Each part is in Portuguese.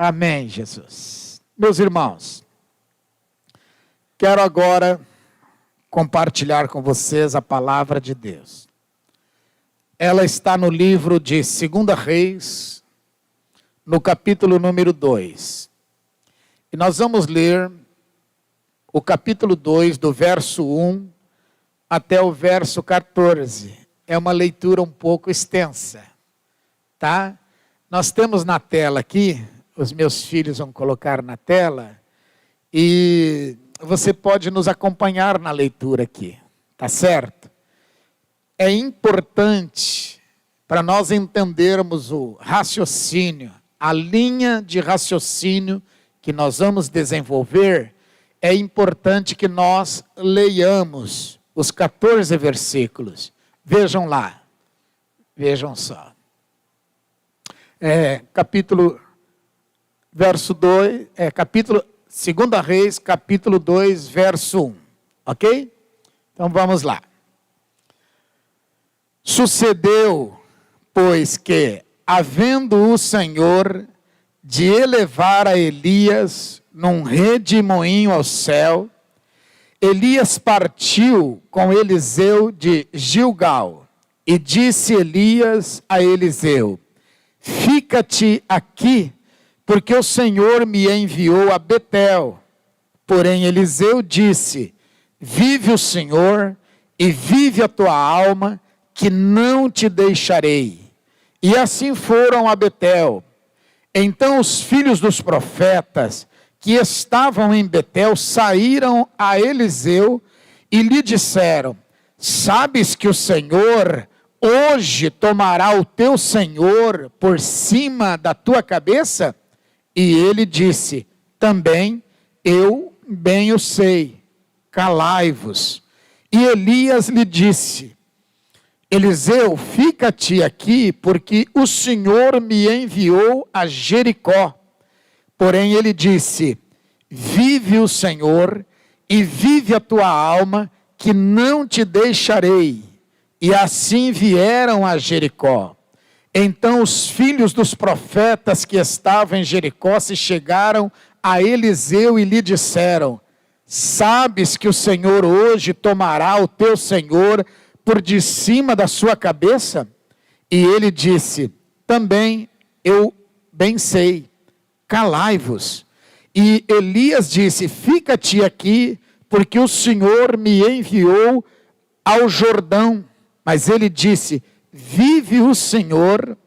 Amém, Jesus. Meus irmãos, quero agora compartilhar com vocês a palavra de Deus. Ela está no livro de 2 Reis, no capítulo número 2. E nós vamos ler o capítulo 2, do verso 1 até o verso 14. É uma leitura um pouco extensa, tá? Nós temos na tela aqui, os meus filhos vão colocar na tela, e você pode nos acompanhar na leitura aqui, tá certo? É importante para nós entendermos o raciocínio, a linha de raciocínio que nós vamos desenvolver, é importante que nós leiamos os 14 versículos. Vejam lá, vejam só. Capítulo 2 Reis, capítulo 2, verso 1, ok? Então vamos lá. Sucedeu, pois que, havendo o Senhor de elevar a Elias num redemoinho ao céu, Elias partiu com Eliseu de Gilgal, e disse Elias a Eliseu: fica-te aqui, porque o Senhor me enviou a Betel. Porém Eliseu disse: vive o Senhor, e vive a tua alma, que não te deixarei. E assim foram a Betel. Então os filhos dos profetas que estavam em Betel saíram a Eliseu e lhe disseram: sabes que o Senhor hoje tomará o teu senhor por cima da tua cabeça? E ele disse: também eu bem o sei, calai-vos. E Elias lhe disse: Eliseu, fica-te aqui, porque o Senhor me enviou a Jericó. Porém ele disse: vive o Senhor, e vive a tua alma, que não te deixarei. E assim vieram a Jericó. Então os filhos dos profetas que estavam em Jericó se chegaram a Eliseu e lhe disseram: sabes que o Senhor hoje tomará o teu senhor por de cima da sua cabeça? E ele disse: também eu bem sei, calai-vos. E Elias disse: fica-te aqui, porque o Senhor me enviou ao Jordão. Mas ele disse: vive o Senhor,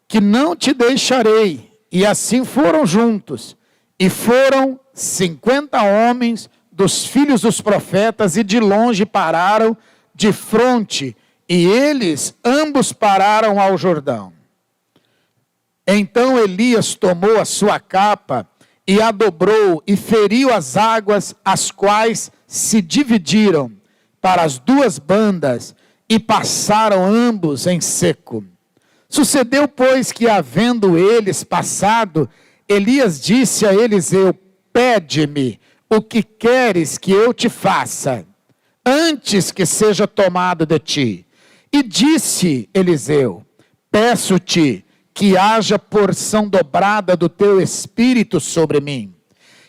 que não te deixarei. E assim foram juntos, e foram 50 homens dos filhos dos profetas, e de longe pararam de fronte, e eles ambos pararam ao Jordão. Então Elias tomou a sua capa, e a dobrou, e feriu as águas, as quais se dividiram para as duas bandas, e passaram ambos em seco. Sucedeu, pois, que havendo eles passado, Elias disse a Eliseu: pede-me o que queres que eu te faça, antes que seja tomado de ti. E disse Eliseu: peço-te que haja porção dobrada do teu espírito sobre mim.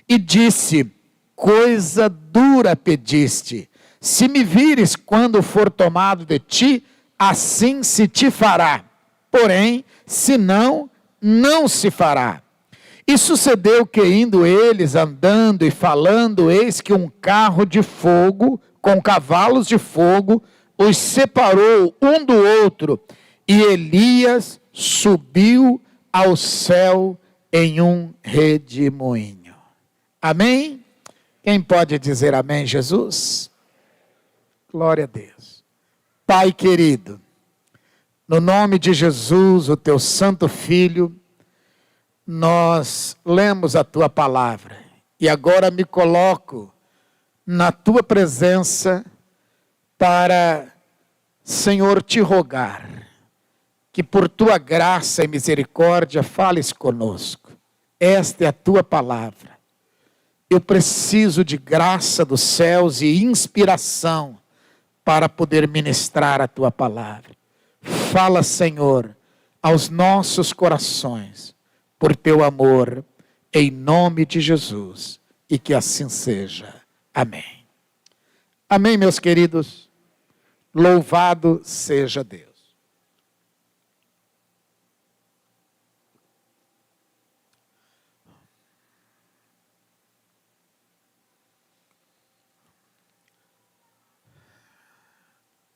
E disse: coisa dura pediste. Se me vires quando for tomado de ti, assim se te fará. Porém, se não, não se fará. E sucedeu que, indo eles andando e falando, eis que um carro de fogo, com cavalos de fogo, os separou um do outro. E Elias subiu ao céu em um redemoinho. Amém? Quem pode dizer amém, Jesus? Glória a Deus. Pai querido, no nome de Jesus, o teu santo Filho, nós lemos a tua palavra. E agora me coloco na tua presença para, Senhor, te rogar que por tua graça e misericórdia fales conosco. Esta é a tua palavra. Eu preciso de graça dos céus e inspiração para poder ministrar a tua palavra. Fala, Senhor, aos nossos corações, por teu amor, em nome de Jesus, e que assim seja. Amém. Amém, meus queridos. Louvado seja Deus.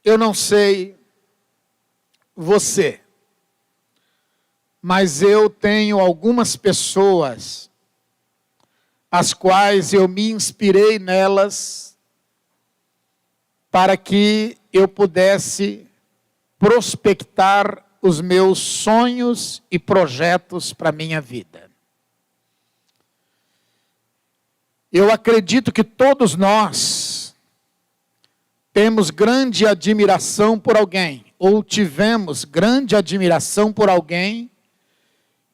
Eu não sei você, mas eu tenho algumas pessoas as quais eu me inspirei nelas para que eu pudesse prospectar os meus sonhos e projetos para a minha vida. Eu acredito que todos nós temos grande admiração por alguém, ou tivemos grande admiração por alguém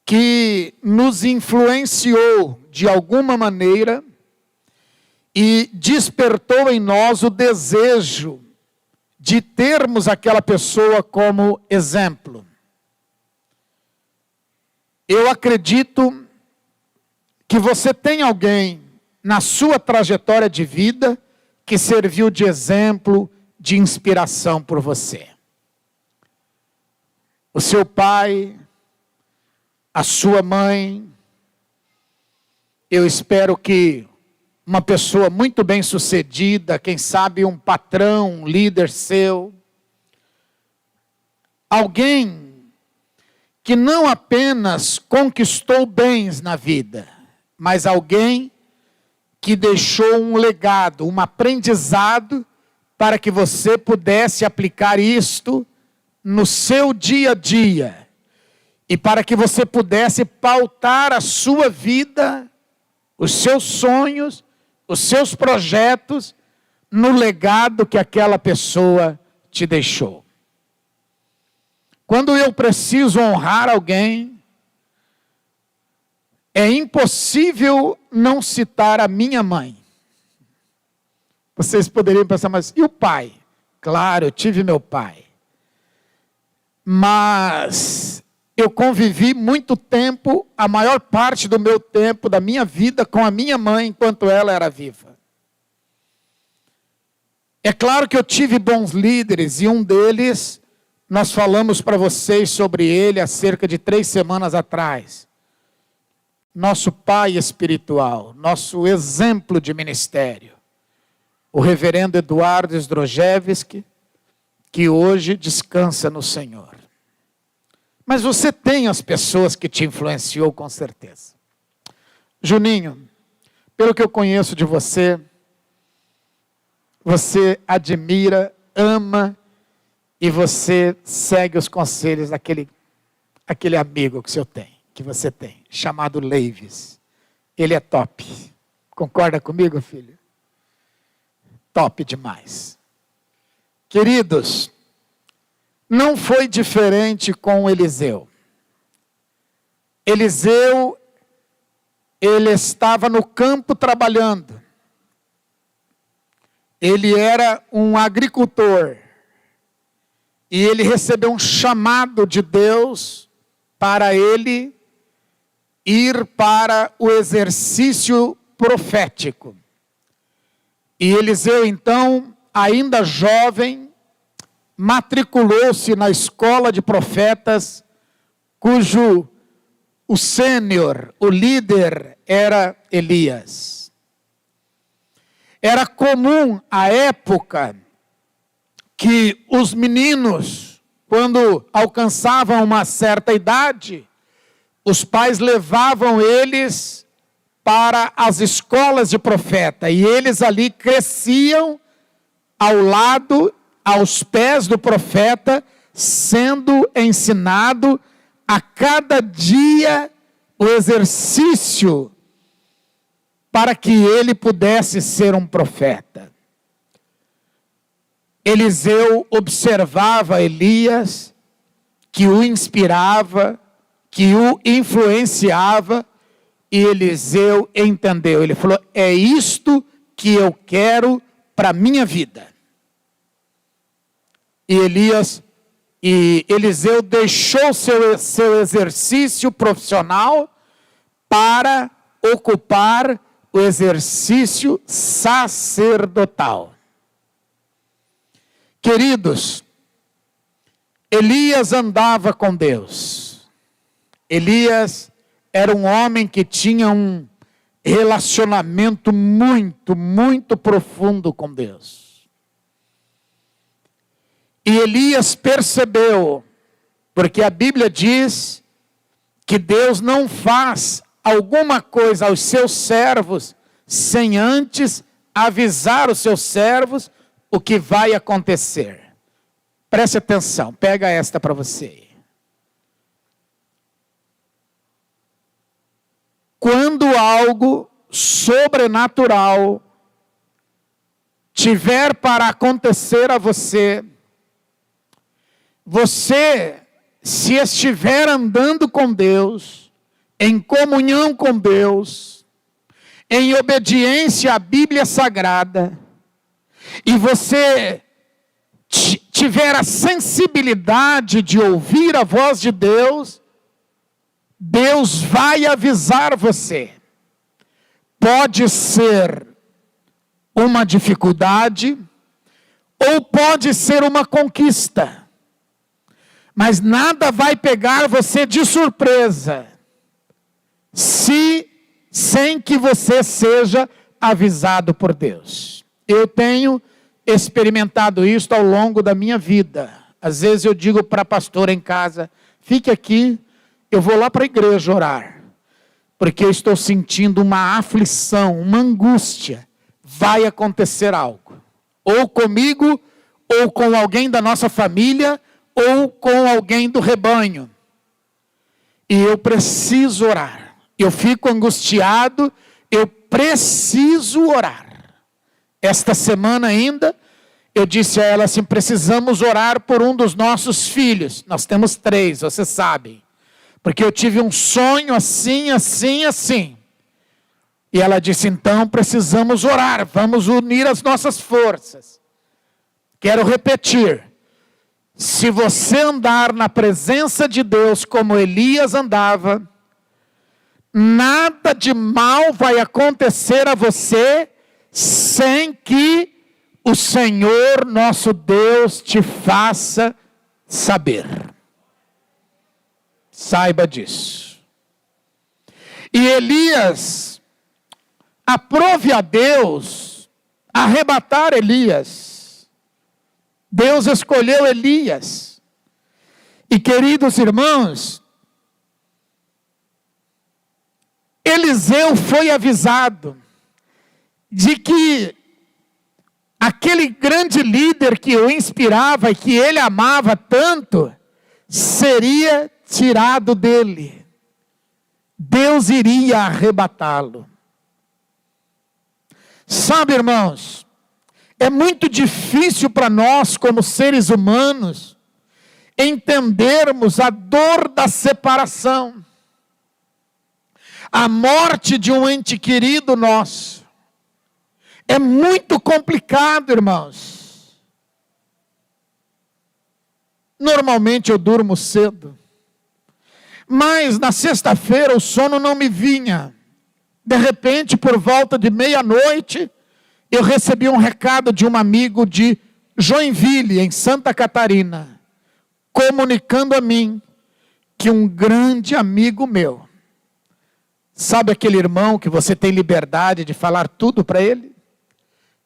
que nos influenciou de alguma maneira e despertou em nós o desejo de termos aquela pessoa como exemplo. Eu acredito que você tem alguém na sua trajetória de vida que serviu de exemplo, de inspiração por você. O seu pai, a sua mãe, eu espero que uma pessoa muito bem sucedida, quem sabe um patrão, um líder seu, alguém que não apenas conquistou bens na vida, mas alguém que deixou um legado, um aprendizado, para que você pudesse aplicar isto no seu dia a dia, e para que você pudesse pautar a sua vida, os seus sonhos, os seus projetos, no legado que aquela pessoa te deixou. Quando eu preciso honrar alguém, é impossível não citar a minha mãe. Vocês poderiam pensar, mas e o pai? Claro, eu tive meu pai. Mas eu convivi muito tempo, a maior parte do meu tempo, da minha vida, com a minha mãe, enquanto ela era viva. É claro que eu tive bons líderes, e um deles, nós falamos para vocês sobre ele há cerca de 3 semanas atrás. Nosso pai espiritual, nosso exemplo de ministério, o reverendo Eduardo Zdrojewski, que hoje descansa no Senhor. Mas você tem as pessoas que te influenciou com certeza. Juninho, pelo que eu conheço de você, você admira, ama e você segue os conselhos daquele amigo que você tem, chamado Leives. Ele é top. Concorda comigo, filho? Top demais. Queridos, não foi diferente com Eliseu. Eliseu, ele estava no campo trabalhando. Ele era um agricultor. E ele recebeu um chamado de Deus para ele ir para o exercício profético. E Eliseu, então, ainda jovem, matriculou-se na escola de profetas, cujo o sênior, o líder, era Elias. Era comum à época que os meninos, quando alcançavam uma certa idade, os pais levavam eles para as escolas de profeta, e eles ali cresciam ao lado, aos pés do profeta, sendo ensinado a cada dia o exercício para que ele pudesse ser um profeta. Eliseu observava Elias, que o inspirava, que o influenciava, e Eliseu entendeu. Ele falou, é isto que eu quero para a minha vida. E Elias E Eliseu deixou seu exercício profissional para ocupar o exercício sacerdotal. Queridos, Elias andava com Deus. Elias era um homem que tinha um relacionamento muito, muito profundo com Deus. E Elias percebeu, porque a Bíblia diz que Deus não faz alguma coisa aos seus servos sem antes avisar os seus servos o que vai acontecer. Preste atenção, pega esta para você. Quando algo sobrenatural tiver para acontecer a você, se estiver andando com Deus, em comunhão com Deus, em obediência à Bíblia Sagrada, e você tiver a sensibilidade de ouvir a voz de Deus, Deus vai avisar você. Pode ser uma dificuldade, ou pode ser uma conquista. Mas nada vai pegar você de surpresa, sem que você seja avisado por Deus. Eu tenho experimentado isso ao longo da minha vida. Às vezes eu digo para a pastora em casa, fique aqui, eu vou lá para a igreja orar, porque eu estou sentindo uma aflição, uma angústia. Vai acontecer algo, ou comigo, ou com alguém da nossa família, ou com alguém do rebanho. E eu preciso orar. Eu fico angustiado, eu preciso orar. Esta semana ainda, eu disse a ela assim, precisamos orar por um dos nossos filhos. Nós temos 3, vocês sabem. Porque eu tive um sonho assim, assim, assim. E ela disse, então precisamos orar, vamos unir as nossas forças. Quero repetir. Se você andar na presença de Deus como Elias andava, nada de mal vai acontecer a você sem que o Senhor nosso Deus te faça saber. Saiba disso. E Elias, aprove a Deus arrebatar Elias. Deus escolheu Elias. E queridos irmãos, Eliseu foi avisado de que aquele grande líder que o inspirava e que ele amava tanto, seria tirado dele. Deus iria arrebatá-lo. Sabe, irmãos, é muito difícil para nós, como seres humanos, entendermos a dor da separação, a morte de um ente querido nosso. É muito complicado, irmãos. Normalmente eu durmo cedo, mas na sexta-feira o sono não me vinha. De repente, por volta de meia-noite, eu recebi um recado de um amigo de Joinville, em Santa Catarina, comunicando a mim que um grande amigo meu, sabe aquele irmão que você tem liberdade de falar tudo para ele?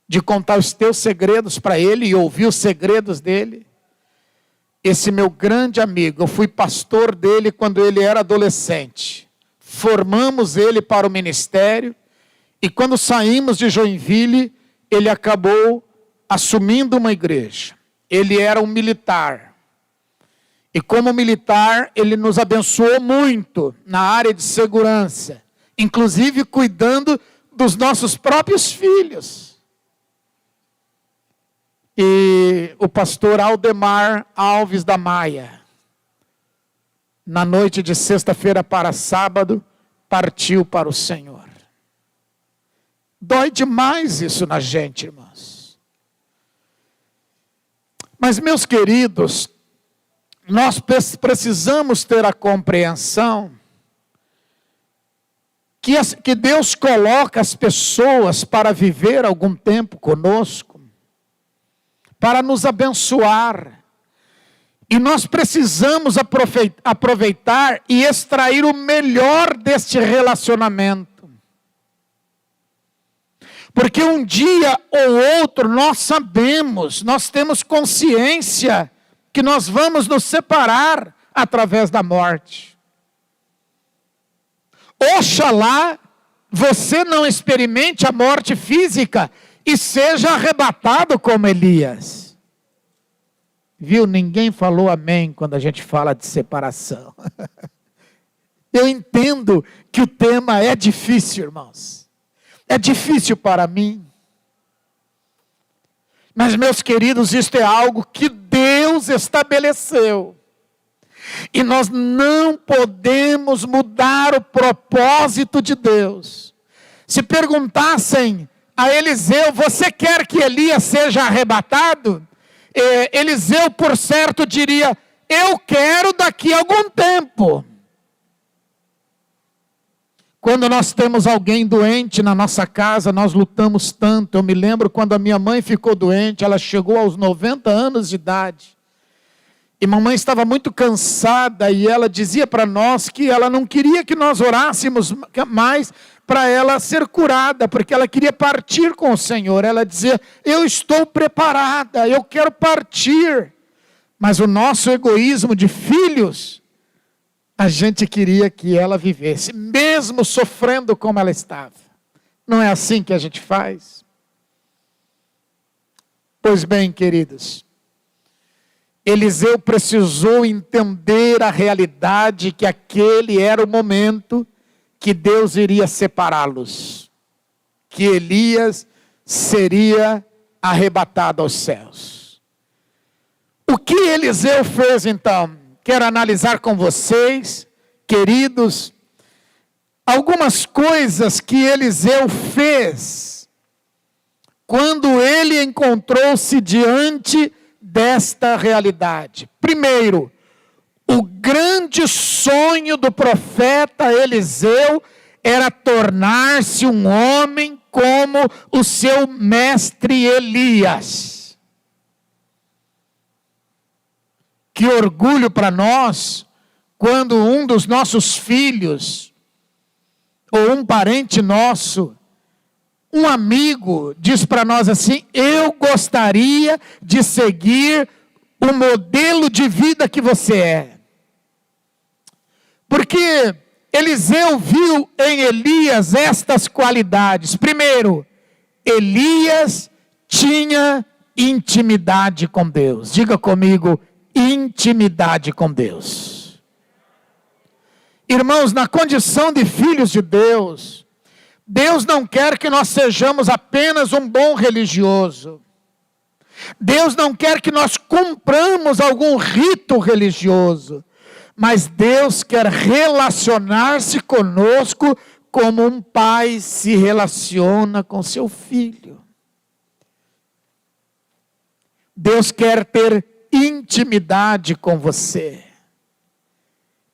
De contar os teus segredos para ele e ouvir os segredos dele? Esse meu grande amigo, eu fui pastor dele quando ele era adolescente. Formamos ele para o ministério. E quando saímos de Joinville, ele acabou assumindo uma igreja. Ele era um militar. E como militar, ele nos abençoou muito na área de segurança. Inclusive cuidando dos nossos próprios filhos. E o pastor Aldemar Alves da Maia, na noite de sexta-feira para sábado, partiu para o Senhor. Dói demais isso na gente, irmãos. Mas, meus queridos, nós precisamos ter a compreensão que Deus coloca as pessoas para viver algum tempo conosco, para nos abençoar. E nós precisamos aproveitar e extrair o melhor deste relacionamento. Porque um dia ou outro nós sabemos, nós temos consciência que nós vamos nos separar através da morte. Oxalá você não experimente a morte física e seja arrebatado como Elias. Viu? Ninguém falou amém quando a gente fala de separação. Eu entendo que o tema é difícil, irmãos. É difícil para mim. Mas, meus queridos, isto é algo que Deus estabeleceu. E nós não podemos mudar o propósito de Deus. Se perguntassem a Eliseu, você quer que Elias seja arrebatado? Eliseu, por certo, diria, eu quero daqui a algum tempo. Quando nós temos alguém doente na nossa casa, nós lutamos tanto. Eu me lembro quando a minha mãe ficou doente, ela chegou aos 90 anos de idade. E mamãe estava muito cansada e ela dizia para nós que ela não queria que nós orássemos mais para ela ser curada, porque ela queria partir com o Senhor. Ela dizia, eu estou preparada, eu quero partir. Mas o nosso egoísmo de filhos, a gente queria que ela vivesse, mesmo sofrendo como ela estava. Não é assim que a gente faz? Pois bem, queridos, Eliseu precisou entender a realidade que aquele era o momento que Deus iria separá-los, que Elias seria arrebatado aos céus. O que Eliseu fez então? Quero analisar com vocês, queridos, algumas coisas que Eliseu fez quando ele encontrou-se diante desta realidade. Primeiro, o grande sonho do profeta Eliseu era tornar-se um homem como o seu mestre Elias. Que orgulho para nós, quando um dos nossos filhos, ou um parente nosso, um amigo, diz para nós assim, eu gostaria de seguir o modelo de vida que você é. Porque Eliseu viu em Elias estas qualidades. Primeiro, Elias tinha intimidade com Deus. Diga comigo, intimidade com Deus. Irmãos, na condição de filhos de Deus, Deus não quer que nós sejamos apenas um bom religioso. Deus não quer que nós cumpramos algum rito religioso. Mas Deus quer relacionar-se conosco como um pai se relaciona com seu filho. Deus quer ter intimidade com você.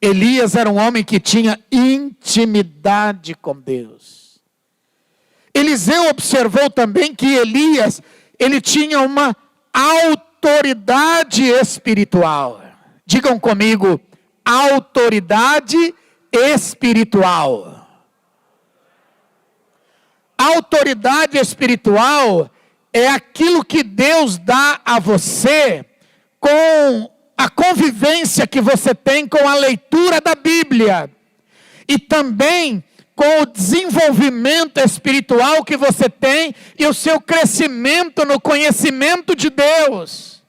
Elias era um homem que tinha intimidade com Deus. Eliseu observou também que Elias, ele tinha uma autoridade espiritual. Digam comigo, autoridade espiritual. Autoridade espiritual é aquilo que Deus dá a você com a convivência que você tem com a leitura da Bíblia e também com o desenvolvimento espiritual que você tem e o seu crescimento no conhecimento de Deus.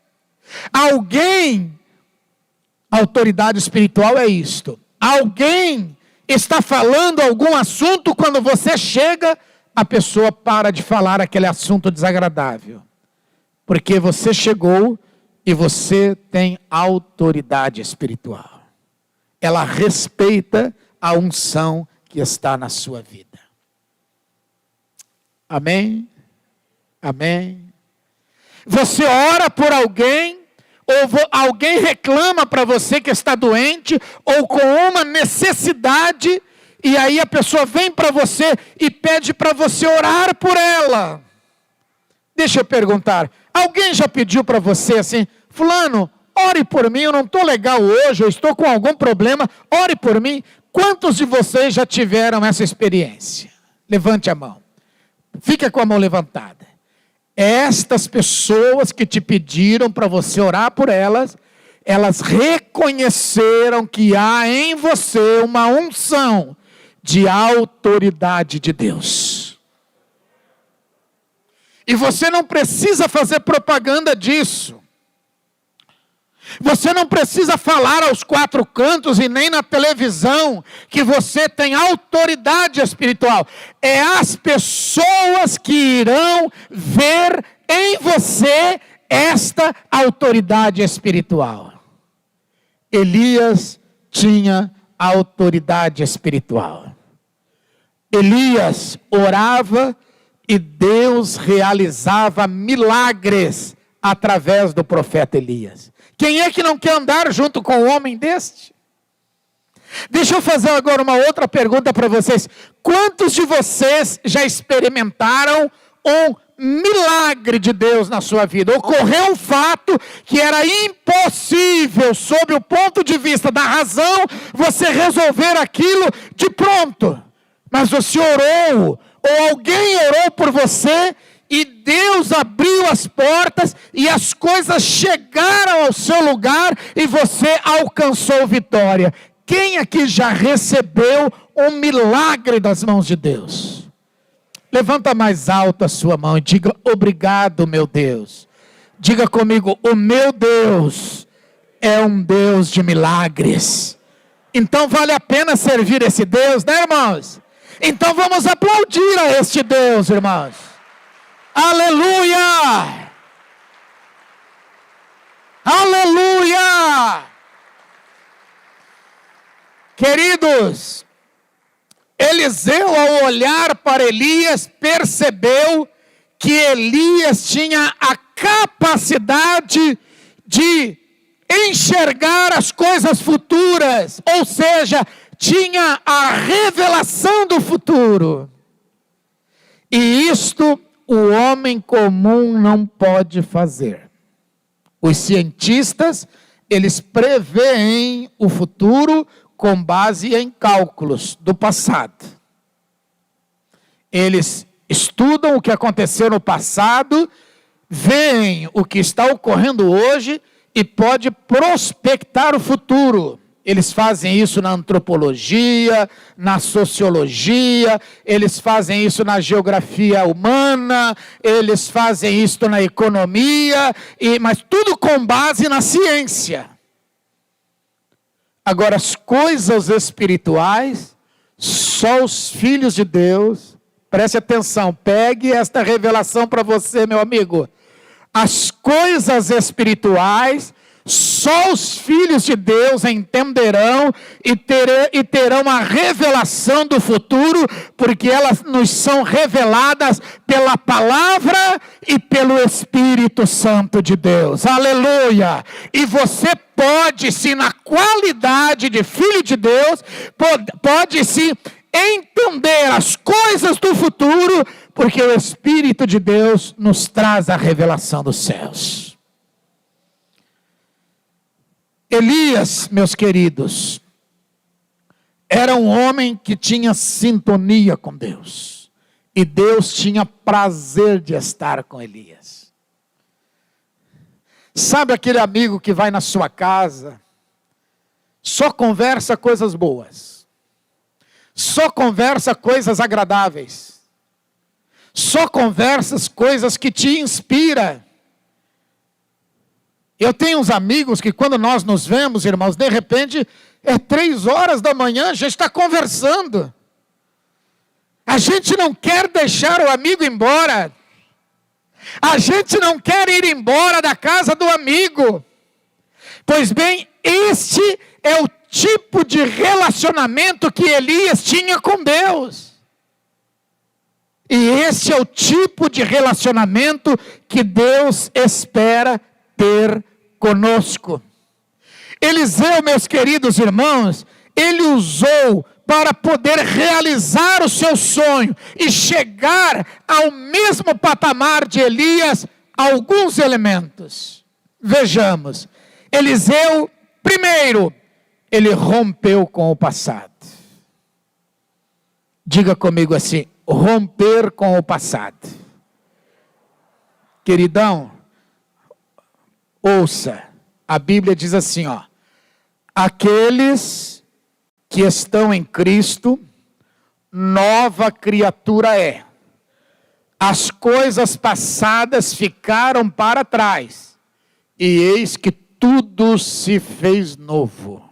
Autoridade espiritual é isto. Alguém está falando algum assunto, quando você chega, a pessoa para de falar aquele assunto desagradável. Porque você chegou e você tem autoridade espiritual. Ela respeita a unção que está na sua vida. Amém? Amém? Você ora por alguém, alguém reclama para você que está doente, ou com uma necessidade, e aí a pessoa vem para você e pede para você orar por ela. Deixa eu perguntar, alguém já pediu para você assim, fulano, ore por mim, eu não estou legal hoje, eu estou com algum problema, ore por mim. Quantos de vocês já tiveram essa experiência? Levante a mão. Fica com a mão levantada. Estas pessoas que te pediram para você orar por elas, elas reconheceram que há em você uma unção de autoridade de Deus. E você não precisa fazer propaganda disso. Você não precisa falar aos quatro cantos e nem na televisão que você tem autoridade espiritual. É as pessoas que irão ver em você esta autoridade espiritual. Elias tinha autoridade espiritual. Elias orava e Deus realizava milagres através do profeta Elias. Quem é que não quer andar junto com um homem deste? Deixa eu fazer agora uma outra pergunta para vocês. Quantos de vocês já experimentaram um milagre de Deus na sua vida? Ocorreu um fato que era impossível, sob o ponto de vista da razão, você resolver aquilo de pronto. Mas você orou, ou alguém orou por você, e Deus abriu as portas, e as coisas chegaram ao seu lugar, e você alcançou vitória. Quem aqui já recebeu um milagre das mãos de Deus? Levanta mais alto a sua mão e diga, obrigado, meu Deus. Diga comigo, o meu Deus é um Deus de milagres. Então vale a pena servir esse Deus, né, irmãos? Então vamos aplaudir a este Deus, irmãos. Aleluia! Aleluia! Queridos, Eliseu, ao olhar para Elias, percebeu que Elias tinha a capacidade de enxergar as coisas futuras, ou seja, tinha a revelação do futuro. E isto o homem comum não pode fazer. Os cientistas, eles preveem o futuro com base em cálculos do passado. Eles estudam o que aconteceu no passado, veem o que está ocorrendo hoje e pode prospectar o futuro. Eles fazem isso na antropologia, na sociologia, eles fazem isso na geografia humana, eles fazem isso na economia, mas tudo com base na ciência. Agora, as coisas espirituais, só os filhos de Deus, preste atenção, pegue esta revelação para você, meu amigo. As coisas espirituais, só os filhos de Deus entenderão e terão a revelação do futuro, porque elas nos são reveladas pela palavra e pelo Espírito Santo de Deus. Aleluia! E você pode, se na qualidade de filho de Deus, pode se entender as coisas do futuro, porque o Espírito de Deus nos traz a revelação dos céus. Elias, meus queridos, era um homem que tinha sintonia com Deus. E Deus tinha prazer de estar com Elias. Sabe aquele amigo que vai na sua casa, só conversa coisas boas, só conversa coisas agradáveis, só conversas coisas que te inspiram. Eu tenho uns amigos que quando nós nos vemos, irmãos, de repente, 3 horas da manhã, a gente está conversando. A gente não quer deixar o amigo embora. A gente não quer ir embora da casa do amigo. Pois bem, este é o tipo de relacionamento que Elias tinha com Deus. E este é o tipo de relacionamento que Deus espera ter conosco. Eliseu, meus queridos irmãos, ele usou para poder realizar o seu sonho e chegar ao mesmo patamar de Elias, alguns elementos. Vejamos, Eliseu, primeiro, ele rompeu com o passado. Diga comigo assim, romper com o passado. Queridão, ouça, a Bíblia diz assim, aqueles que estão em Cristo, nova criatura é. As coisas passadas ficaram para trás, e eis que tudo se fez novo.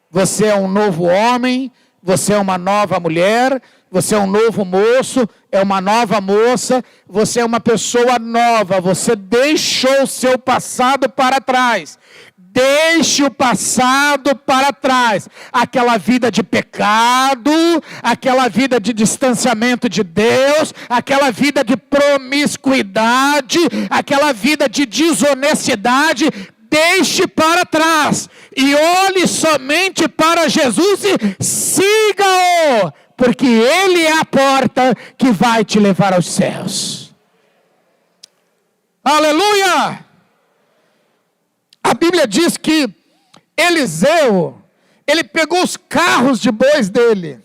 Você é um novo homem, você é uma nova mulher, você é um novo moço, é uma nova moça, você é uma pessoa nova, você deixou o seu passado para trás. Deixe o passado para trás, aquela vida de pecado, aquela vida de distanciamento de Deus, aquela vida de promiscuidade, aquela vida de desonestidade, deixe para trás e olhe somente para Jesus e siga-o, porque Ele é a porta que vai te levar aos céus. Aleluia! A Bíblia diz que Eliseu, ele pegou os carros de bois dele,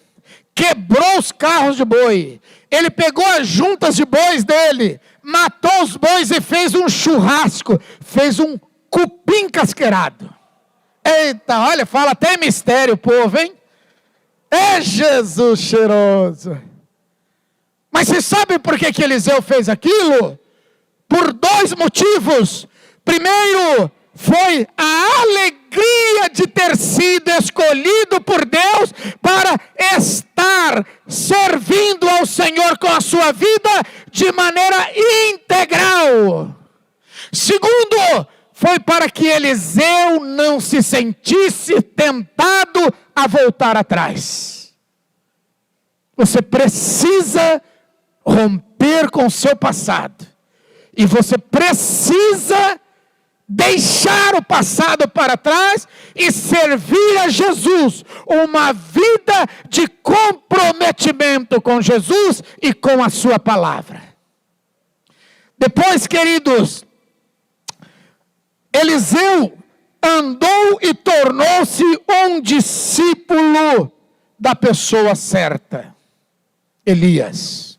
quebrou os carros de boi, ele pegou as juntas de bois dele, matou os bois e fez um churrasco, fez um cupim casqueirado. Eita, olha, fala até mistério, povo, hein? É Jesus cheiroso. Mas você sabe por que Eliseu fez aquilo? Por dois motivos. Primeiro, foi a alegria de ter sido escolhido por Deus para estar servindo ao Senhor com a sua vida de maneira integral. Segundo, foi para que Eliseu não se sentisse tentado a voltar atrás. Você precisa romper com o seu passado. E você precisa deixar o passado para trás e servir a Jesus, uma vida de comprometimento com Jesus e com a sua palavra. Depois, queridos, Eliseu andou e tornou-se um discípulo da pessoa certa, Elias.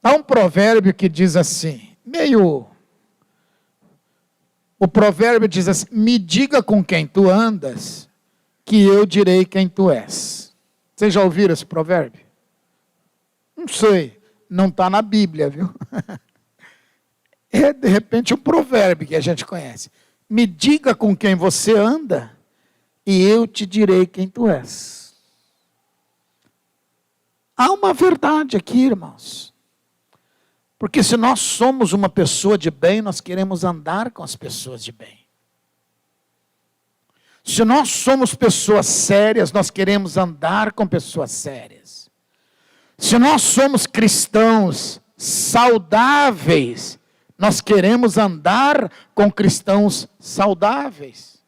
Há um provérbio que diz assim, o provérbio diz assim, me diga com quem tu andas, que eu direi quem tu és. Vocês já ouviram esse provérbio? Não sei, não está na Bíblia, viu? É de repente um provérbio que a gente conhece. Me diga com quem você anda, e eu te direi quem tu és. Há uma verdade aqui, irmãos. Porque se nós somos uma pessoa de bem, nós queremos andar com as pessoas de bem. Se nós somos pessoas sérias, nós queremos andar com pessoas sérias. Se nós somos cristãos saudáveis, nós queremos andar com cristãos saudáveis.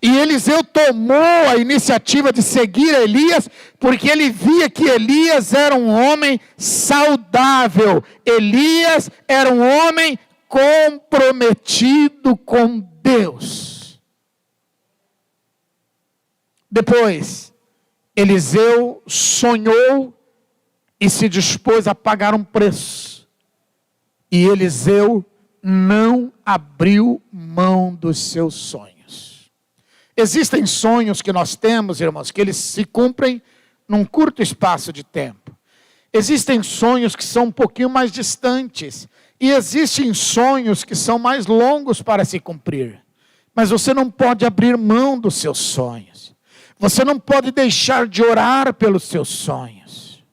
E Eliseu tomou a iniciativa de seguir Elias, porque ele via que Elias era um homem saudável. Elias era um homem comprometido com Deus. Depois, Eliseu sonhou e se dispôs a pagar um preço. E Eliseu não abriu mão dos seus sonhos. Existem sonhos que nós temos, irmãos, que eles se cumprem num curto espaço de tempo. Existem sonhos que são um pouquinho mais distantes. E existem sonhos que são mais longos para se cumprir. Mas você não pode abrir mão dos seus sonhos. Você não pode deixar de orar pelos seus sonhos.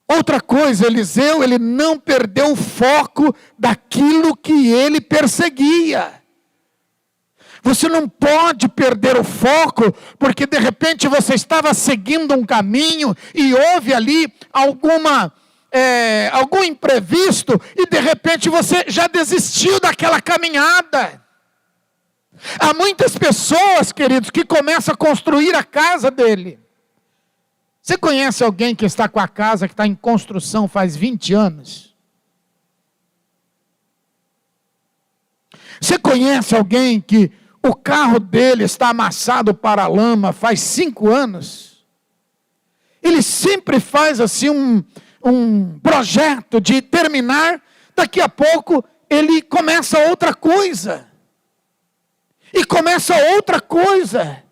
Outra coisa, Eliseu, ele não perdeu o foco daquilo que ele perseguia. Você não pode perder o foco, porque de repente você estava seguindo um caminho e houve ali alguma algum imprevisto e de repente você já desistiu daquela caminhada. Há muitas pessoas, queridos, que começam a construir a casa dele. Você conhece alguém que está com a casa que está em construção faz 20 anos? Você conhece alguém que o carro dele está amassado para a lama faz 5 anos? Ele sempre faz assim um projeto de terminar, daqui a pouco ele começa outra coisa. E começa outra coisa.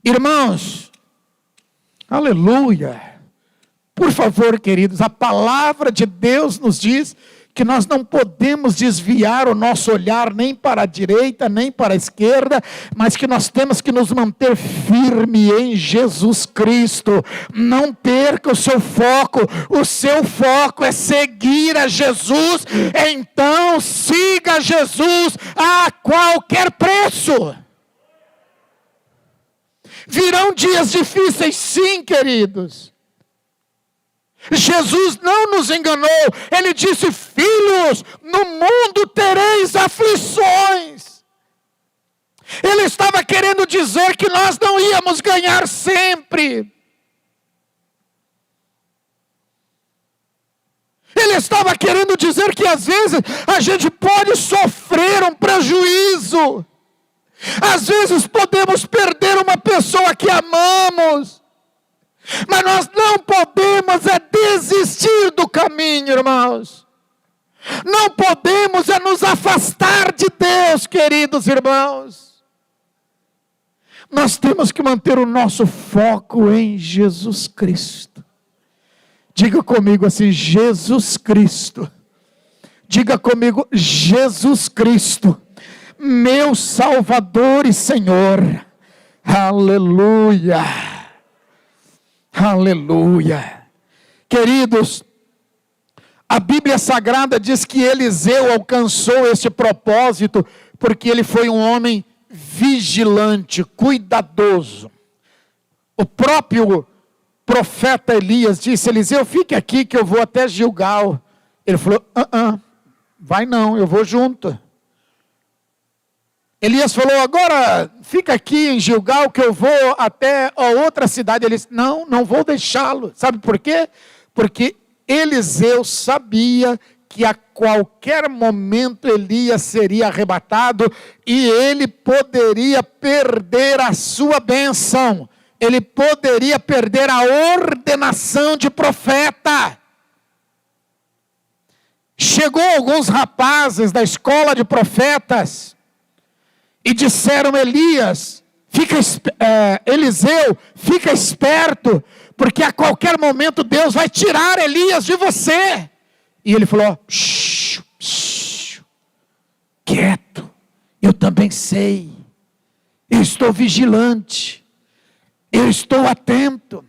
Irmãos, aleluia. Por favor, queridos, a palavra de Deus nos diz que nós não podemos desviar o nosso olhar nem para a direita, nem para a esquerda, mas que nós temos que nos manter firme em Jesus Cristo. Não perca o seu foco é seguir a Jesus, então siga Jesus a qualquer preço. Virão dias difíceis, sim, queridos. Jesus não nos enganou, ele disse: filhos, no mundo tereis aflições. Ele estava querendo dizer que nós não íamos ganhar sempre. Ele estava querendo dizer que às vezes a gente pode sofrer um prejuízo. Às vezes podemos perder uma pessoa que amamos. Mas nós não podemos desistir do caminho, irmãos. Não podemos nos afastar de Deus, queridos irmãos. Nós temos que manter o nosso foco em Jesus Cristo. Diga comigo assim: Jesus Cristo. Diga comigo: Jesus Cristo, meu Salvador e Senhor. Aleluia. Aleluia. Queridos, a Bíblia Sagrada diz que Eliseu alcançou esse propósito porque ele foi um homem vigilante, cuidadoso. O próprio profeta Elias disse: Eliseu, fique aqui que eu vou até Gilgal. Ele falou: vai não, eu vou junto. Elias falou: agora fica aqui em Gilgal que eu vou até a outra cidade. Ele disse: não vou deixá-lo. Sabe por quê? Porque Eliseu sabia que a qualquer momento Elias seria arrebatado e ele poderia perder a sua bênção. Ele poderia perder a ordenação de profeta. Chegou alguns rapazes da escola de profetas e disseram: Eliseu, fica esperto, porque a qualquer momento Deus vai tirar Elias de você. E ele falou: quieto, eu também sei, eu estou vigilante, eu estou atento.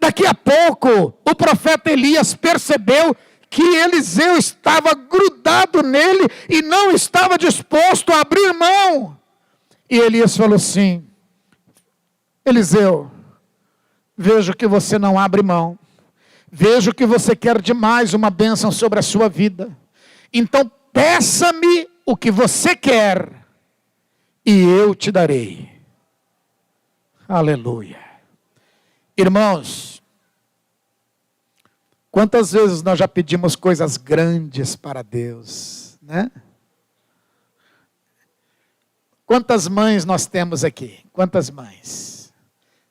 Daqui a pouco, o profeta Elias percebeu que Eliseu estava grudado nele e não estava disposto a abrir mão. E Elias falou assim: Eliseu, vejo que você não abre mão. Vejo que você quer demais uma bênção sobre a sua vida. Então peça-me o que você quer e eu te darei. Aleluia. Irmãos, quantas vezes nós já pedimos coisas grandes para Deus, né? Quantas mães nós temos aqui? Quantas mães?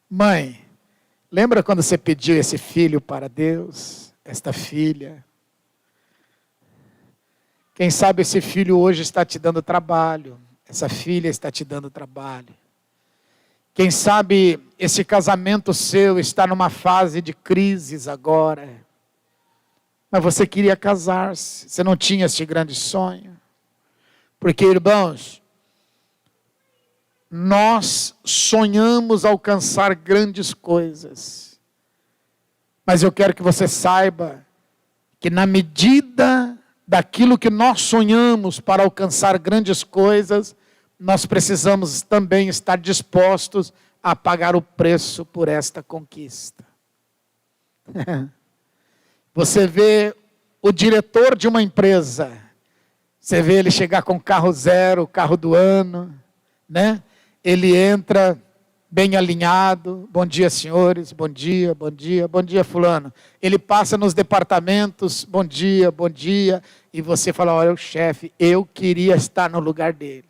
Mãe, lembra quando você pediu esse filho para Deus? Esta filha? Quem sabe esse filho hoje está te dando trabalho. Essa filha está te dando trabalho. Quem sabe esse casamento seu está numa fase de crises agora. Mas você queria casar-se, você não tinha esse grande sonho. Porque, irmãos, nós sonhamos alcançar grandes coisas. Mas eu quero que você saiba que na medida daquilo que nós sonhamos para alcançar grandes coisas, nós precisamos também estar dispostos a pagar o preço por esta conquista. Você vê o diretor de uma empresa, você vê ele chegar com carro zero, carro do ano, né? Ele entra bem alinhado, bom dia senhores, bom dia, bom dia, bom dia fulano. Ele passa nos departamentos, bom dia, e você fala, olha o chefe, eu queria estar no lugar dele.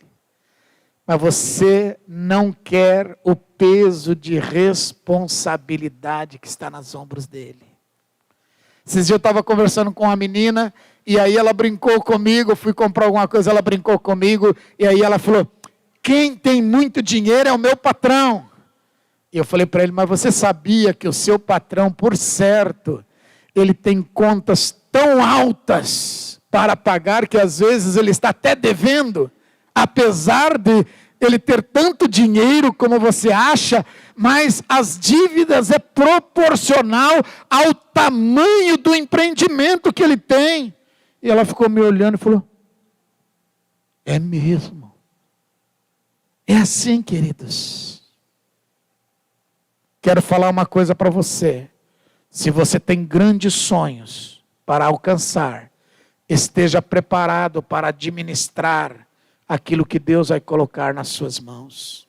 Mas você não quer o peso de responsabilidade que está nos ombros dele. Esses dias eu estava conversando com uma menina, e aí ela brincou comigo, fui comprar alguma coisa, ela brincou comigo, e aí ela falou, quem tem muito dinheiro é o meu patrão. E eu falei para ele, mas você sabia que o seu patrão, por certo, ele tem contas tão altas para pagar, que às vezes ele está até devendo, apesar de ele ter tanto dinheiro como você acha, mas as dívidas é proporcional ao tamanho do empreendimento que ele tem. E ela ficou me olhando e falou, é mesmo. É assim, queridos. Quero falar uma coisa para você. Se você tem grandes sonhos para alcançar, esteja preparado para administrar aquilo que Deus vai colocar nas suas mãos.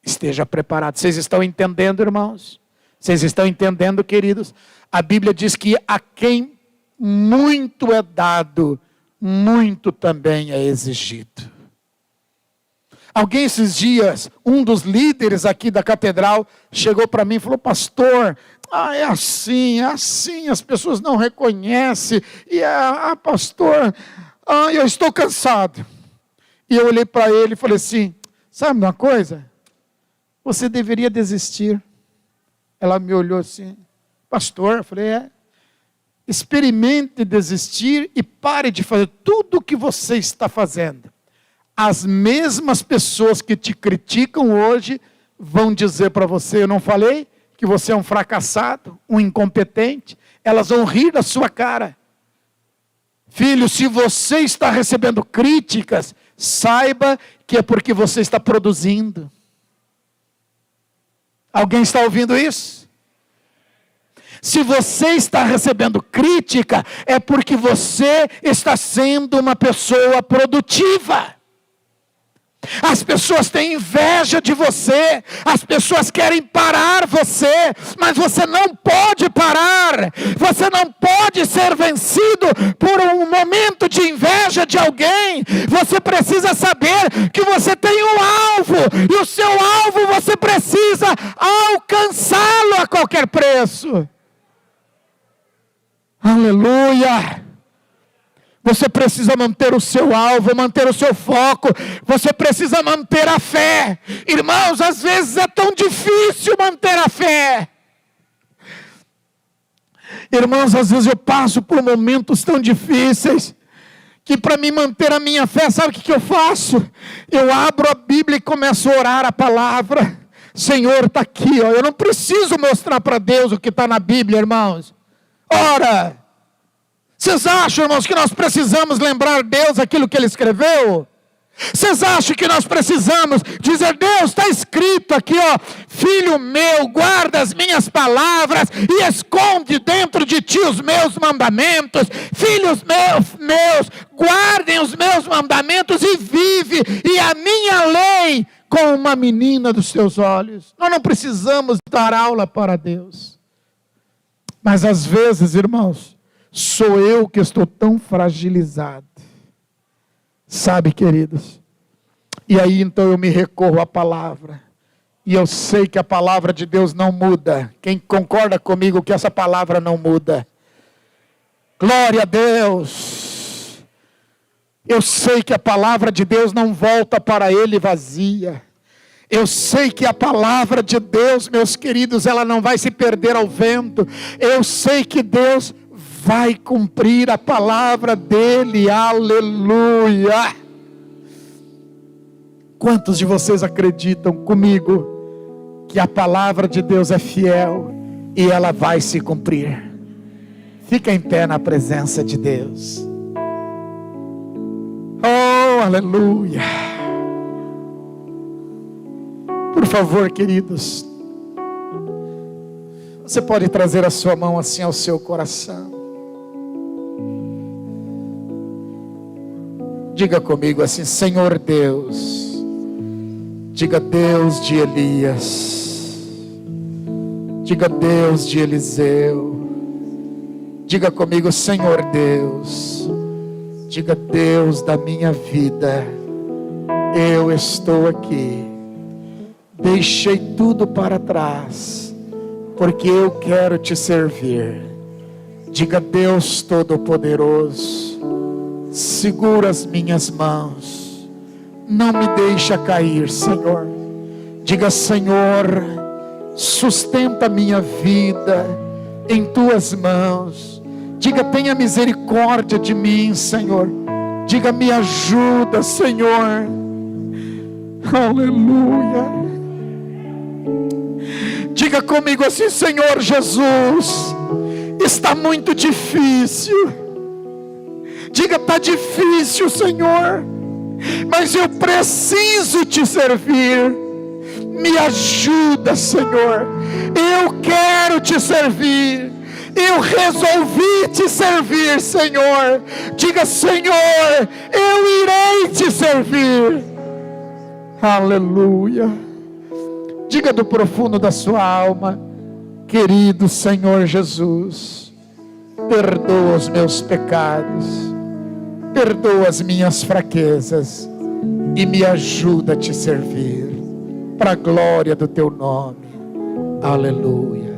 Esteja preparado. Vocês estão entendendo, irmãos? Vocês estão entendendo, queridos? A Bíblia diz que a quem muito é dado, muito também é exigido. Alguém esses dias, um dos líderes aqui da catedral, chegou para mim e falou, pastor, é assim, as pessoas não reconhecem, e pastor, eu estou cansado. E eu olhei para ele e falei assim, sabe uma coisa? Você deveria desistir. Ela me olhou assim, pastor, eu falei, experimente desistir e pare de fazer tudo o que você está fazendo. As mesmas pessoas que te criticam hoje vão dizer para você, eu não falei que você é um fracassado, um incompetente? Elas vão rir da sua cara. Filho, se você está recebendo críticas, saiba que é porque você está produzindo. Alguém está ouvindo isso? Se você está recebendo crítica, é porque você está sendo uma pessoa produtiva. As pessoas têm inveja de você, as pessoas querem parar você, mas você não pode parar, você não pode ser vencido por um momento de inveja de alguém. Você precisa saber que você tem um alvo, e o seu alvo você precisa alcançá-lo a qualquer preço. Aleluia! Você precisa manter o seu alvo, manter o seu foco. Você precisa manter a fé. Irmãos, às vezes é tão difícil manter a fé. Irmãos, às vezes eu passo por momentos tão difíceis, que para me manter a minha fé, sabe o que eu faço? Eu abro a Bíblia e começo a orar a palavra. Senhor, está aqui, ó. Eu não preciso mostrar para Deus o que está na Bíblia, irmãos. Ora! Vocês acham, irmãos, que nós precisamos lembrar Deus aquilo que Ele escreveu? Vocês acham que nós precisamos dizer, Deus, está escrito aqui, ó, filho meu, guarda as minhas palavras e esconde dentro de ti os meus mandamentos. Filhos meus, guardem os meus mandamentos e vive, e a minha lei como uma menina dos teus olhos. Nós não precisamos dar aula para Deus. Mas às vezes, irmãos, sou eu que estou tão fragilizado. Sabe, queridos? E aí então eu me recorro à palavra. E eu sei que a palavra de Deus não muda. Quem concorda comigo que essa palavra não muda? Glória a Deus! Eu sei que a palavra de Deus não volta para Ele vazia. Eu sei que a palavra de Deus, meus queridos, ela não vai se perder ao vento. Eu sei que Deus vai cumprir a palavra dele, aleluia. Quantos de vocês acreditam comigo que a palavra de Deus é fiel e ela vai se cumprir? Fica em pé na presença de Deus. Oh, aleluia. Por favor, queridos, Você pode trazer a sua mão assim ao seu coração. Diga comigo assim: Senhor Deus. Diga: Deus de Elias. Diga: Deus de Eliseu. Diga comigo: Senhor Deus. Diga: Deus da minha vida, eu estou aqui. Deixei tudo para trás, porque eu quero te servir. Diga: Deus Todo-Poderoso, segura as minhas mãos, não me deixa cair, Senhor. Diga: Senhor, sustenta a minha vida em tuas mãos. Diga: tenha misericórdia de mim, Senhor. Diga: me ajuda, Senhor. Aleluia. Diga comigo assim: Senhor Jesus, está muito difícil. Diga: está difícil, Senhor, mas eu preciso te servir. Me ajuda, Senhor. Eu quero te servir. Eu resolvi te servir, Senhor. Diga: Senhor, eu irei te servir. Aleluia. Diga do profundo da sua alma: querido Senhor Jesus, perdoa os meus pecados, perdoa as minhas fraquezas e me ajuda a te servir, para a glória do teu nome. Aleluia.